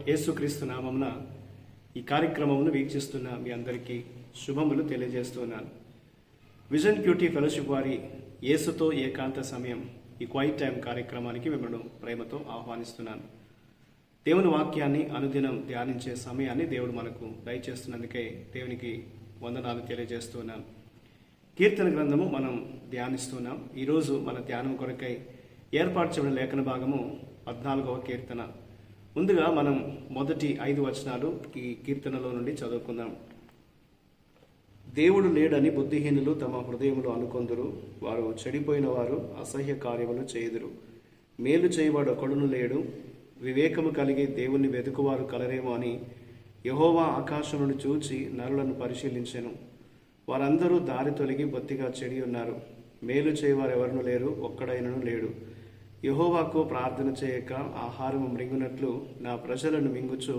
యేసుక్రీస్తు నామమున ఈ కార్యక్రమమును వీక్షిస్తున్న మీ అందరికీ శుభములు తెలియజేస్తున్నాను. విజన్ క్యూటీ ఫెలోషిప్ వారి యేసుతో ఏకాంత సమయం ఈ క్వైట్ టైం కార్యక్రమానికి మిమ్మల్ని ప్రేమతో ఆహ్వానిస్తున్నాను. దేవుని వాక్యాన్ని అనుదినం ధ్యానించే సమయాన్ని దేవుడు మనకు దయచేస్తున్నందుకే దేవునికి వందనాలు తెలియజేస్తున్నాను. కీర్తన గ్రంథము మనం ధ్యానిస్తున్నాం. ఈరోజు మన ధ్యానం కొరకై ఏర్పాటు చేయబడిన లేఖన భాగము 14వ కీర్తన. ముందుగా మనం మొదటి 5 వచనాలు ఈ కీర్తనలో నుండి చదువుకుందాం. దేవుడు లేడని బుద్ధిహీనులు తమ హృదయములు అనుకొందురు. వారు చెడిపోయిన వారు అసహ్య కార్యములు చేయుదురు. మేలు చేయవాడు ఒకడును లేడు. వివేకము కలిగి దేవుణ్ణి వెతుకువారు కలరేమో అని యెహోవా ఆకాశమును చూచి నరులను పరిశీలించెను. వారందరూ దారి తొలగి బొత్తిగా చెడి ఉన్నారు. మేలు చేయవారు ఎవరును లేరు, ఒక్కడైనను లేడు. యెహోవాకు ప్రార్థన చేయక ఆహారము మృంగునట్లు నా ప్రజలను మింగుచు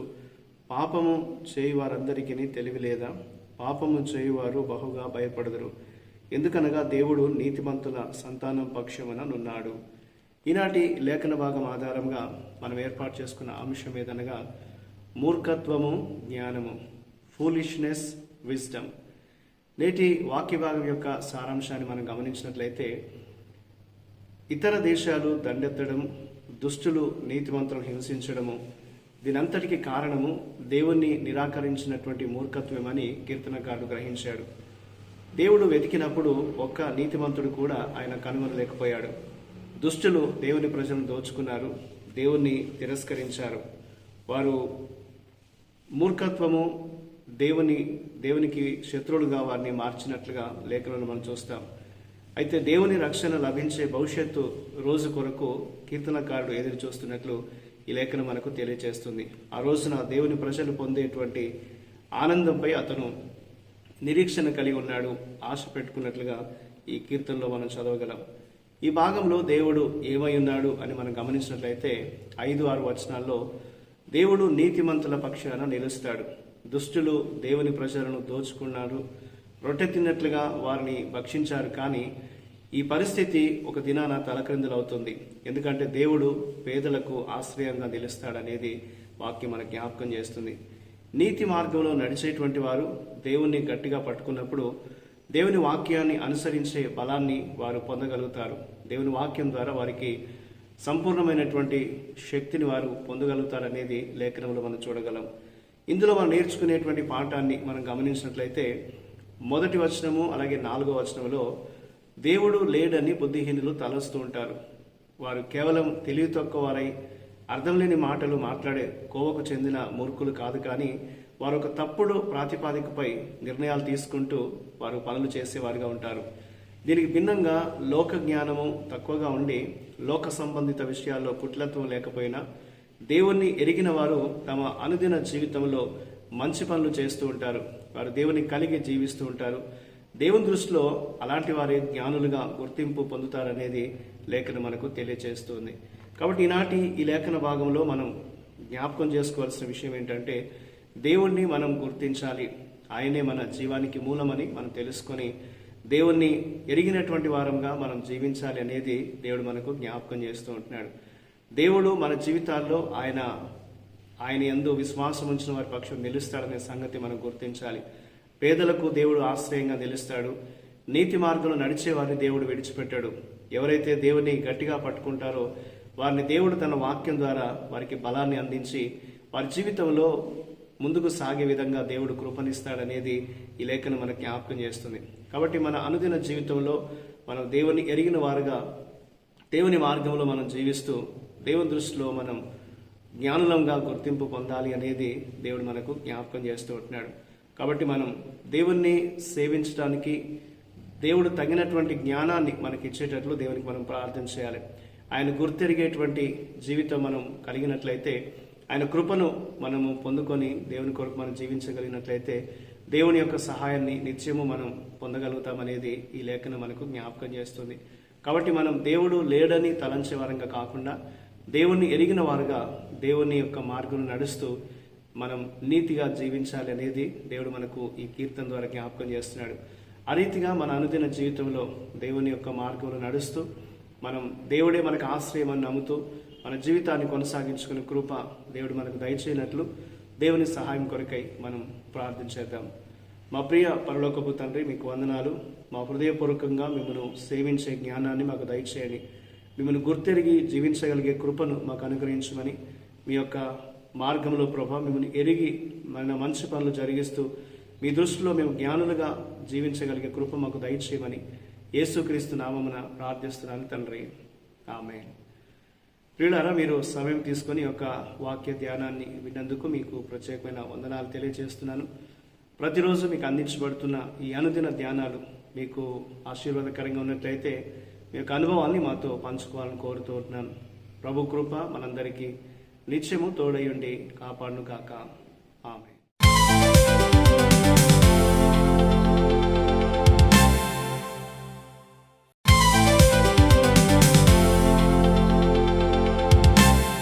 పాపము చేయువారందరికీ తెలివి లేదా? పాపము చేయువారు బహుగా భయపడదురు. ఎందుకనగా దేవుడు నీతిమంతుల సంతానం పక్షమున నున్నాడు. ఈనాటి లేఖన భాగం ఆధారంగా మనం ఏర్పాటు చేసుకున్న అంశం ఏదనగా మూర్ఖత్వము జ్ఞానము, ఫూలిష్నెస్ విజ్డమ్. నేటి వాక్య భాగం యొక్క సారాంశాన్ని మనం గమనించినట్లయితే, ఇతర దేశాలు దండెత్తడం, దుష్టులు నీతిమంతులను హింసించడము, దీనంతటికి కారణము దేవుణ్ణి నిరాకరించినటువంటి మూర్ఖత్వమని కీర్తనకారుడు గ్రహించాడు. దేవుడు వెతికినప్పుడు ఒక్క నీతిమంతుడు కూడా ఆయన కనుగొనలేకపోయాడు. దుష్టులు దేవుని ప్రజలను దోచుకున్నారు, దేవుణ్ణి తిరస్కరించారు. వారు మూర్ఖత్వము దేవునికి శత్రువులుగా వారిని మార్చినట్లుగా లేఖలను మనం చూస్తాం. అయితే దేవుని రక్షణ లభించే భవిష్యత్తు రోజు కొరకు కీర్తనకారుడు ఎదురు చూస్తున్నట్లు ఈ లేఖనం మనకు తెలియజేస్తుంది. ఆ రోజున దేవుని ప్రజలు పొందేటువంటి ఆనందంపై అతను నిరీక్షణ కలిగి ఉన్నాడు, ఆశ పెట్టుకున్నట్లుగా ఈ కీర్తనలో మనం చదవగలం. ఈ భాగంలో దేవుడు ఏమై ఉన్నాడు అని మనం గమనించినట్లయితే 5-6 వచనాల్లో దేవుడు నీతిమంతుల పక్షాన నిలుస్తాడు. దుష్టులు దేవుని ప్రజలను దోచుకున్నారు, రొట్టె తిన్నట్లుగా వారిని భక్షించారు. కానీ ఈ పరిస్థితి ఒక దినాన తలక్రిందులవుతుంది. ఎందుకంటే దేవుడు పేదలకు ఆశ్రయంగా నిలుస్తాడనేది వాక్యం మనకు జ్ఞాపకం చేస్తుంది. నీతి మార్గంలో నడిచేటువంటి వారు దేవుణ్ణి గట్టిగా పట్టుకున్నప్పుడు దేవుని వాక్యాన్ని అనుసరించే బలాన్ని వారు పొందగలుగుతారు. దేవుని వాక్యం ద్వారా వారికి సంపూర్ణమైనటువంటి శక్తిని వారు పొందగలుగుతారనేది లేఖనంలో మనం చూడగలం. ఇందులో మనం నేర్చుకునేటువంటి పాఠాన్ని మనం గమనించినట్లయితే, మొదటి వచనము అలాగే 4వ వచనంలో దేవుడు లేడని బుద్ధిహీనులు తలస్తూ ఉంటారు. వారు కేవలం తెలివి తక్కువ వారై అర్థం లేని మాటలు మాట్లాడే కోవకు చెందిన మూర్ఖులు కాదు, కానీ వారు ఒక తప్పుడు ప్రాతిపాదికపై నిర్ణయాలు తీసుకుంటూ వారు పనులు చేసేవారుగా ఉంటారు. దీనికి భిన్నంగా లోక జ్ఞానము తక్కువగా ఉండి లోక సంబంధిత విషయాల్లో కుటిలత్వం లేకపోయినా దేవుణ్ణి ఎరిగిన వారు తమ అనుదిన జీవితంలో మంచి పనులు చేస్తూ ఉంటారు. వారు దేవుని కలిగి జీవిస్తూ ఉంటారు. దేవుని దృష్టిలో అలాంటి వారి జ్ఞానులుగా గుర్తింపు పొందుతారనేది లేఖనం మనకు తెలియజేస్తుంది. కాబట్టి ఈనాటి ఈ లేఖన భాగంలో మనం జ్ఞాపకం చేసుకోవాల్సిన విషయం ఏంటంటే, దేవుణ్ణి మనం గుర్తించాలి. ఆయనే మన జీవానికి మూలమని మనం తెలుసుకొని దేవుణ్ణి ఎరిగినటువంటి వారంగా మనం జీవించాలి అనేది దేవుడు మనకు జ్ఞాపకం చేస్తూ ఉంటున్నాడు. దేవుడు మన జీవితాల్లో ఆయన యందు విశ్వాసం ఉంచిన వారి పక్షం నిలుస్తాడనే సంగతి మనం గుర్తించాలి. పేదలకు దేవుడు ఆశ్రయంగా నిలుస్తాడు. నీతి మార్గంలో నడిచే వారిని దేవుడు విడిచిపెట్టాడు. ఎవరైతే దేవుని గట్టిగా పట్టుకుంటారో వారిని దేవుడు తన వాక్యం ద్వారా వారికి బలాన్ని అందించి వారి జీవితంలో ముందుకు సాగే విధంగా దేవుడు కృపనిస్తాడనేది ఈ లేఖనం మనకు జ్ఞాపకం చేస్తుంది. కాబట్టి మన అనుదిన జీవితంలో మనం దేవుని ఎరిగిన వారుగా దేవుని మార్గంలో మనం జీవిస్తూ దేవుని దృష్టిలో మనం జ్ఞానులంగా గుర్తింపు పొందాలి అనేది దేవుడు మనకు జ్ఞాపకం చేస్తూ ఉంటున్నాడు. కాబట్టి మనం దేవుణ్ణి సేవించడానికి దేవుడు తగినటువంటి జ్ఞానాన్ని మనకి ఇచ్చేటట్లు దేవునికి మనం ప్రార్థన చేయాలి. ఆయన గుర్తెరిగేటువంటి జీవితం మనం కలిగినట్లయితే, ఆయన కృపను మనము పొందుకొని దేవుని కొరకు మనం జీవించగలిగినట్లయితే దేవుని యొక్క సహాయాన్ని నిత్యము మనం పొందగలుగుతామనేది ఈ లేఖనం మనకు జ్ఞాపకం చేస్తుంది. కాబట్టి మనం దేవుడు లేడని తలంచే వారంగా కాకుండా దేవుణ్ణి ఎరిగిన వారుగా దేవుని యొక్క మార్గం నడుస్తూ మనం నీతిగా జీవించాలి అనేది దేవుడు మనకు ఈ కీర్తన ద్వారా జ్ఞాపకం చేస్తున్నాడు. ఆ రీతిగా మన అనుదిన జీవితంలో దేవుని యొక్క మార్గంలో నడుస్తూ మనం దేవుడే మనకు ఆశ్రయం అని నమ్ముతూ మన జీవితాన్ని కొనసాగించుకునే కృప దేవుడు మనకు దయచేయనట్లు దేవుని సహాయం కొరకై మనం ప్రార్థించేద్దాం. మా ప్రియ పరలోకపు తండ్రి, మీకు వందనాలు. మా హృదయపూర్వకంగా మిమ్మల్ని సేవించే జ్ఞానాన్ని మాకు దయచేయని, మిమ్మల్ని గుర్తెరిగి జీవించగలిగే కృపను మాకు అనుగ్రహించమని, మీ యొక్క మార్గంలో ప్రభా మిమ్మల్ని ఎరిగి మన మంచి పనులు జరిగిస్తూ మీ దృష్టిలో మేము జ్ఞానులుగా జీవించగలిగే కృప మాకు దయచేయమని యేసుక్రీస్తు నామమున ప్రార్థిస్తున్నాను తండ్రి. ఆమేన్. ప్రియులారా, మీరు సమయం తీసుకొని యొక్క వాక్య ధ్యానాన్ని విన్నందుకు మీకు ప్రత్యేకమైన వందనాలు తెలియజేస్తున్నాను. ప్రతిరోజు మీకు అందించబడుతున్న ఈ అనుదిన ధ్యానాలు మీకు ఆశీర్వాదకరంగా ఉన్నట్లయితే మీ యొక్క అనుభవాన్ని మాతో పంచుకోవాలని కోరుతూ ఉంటున్నాను. ప్రభు కృప మనందరికీ నిత్యము తోడయుండి కాపాడును కాక. ఆమేన్.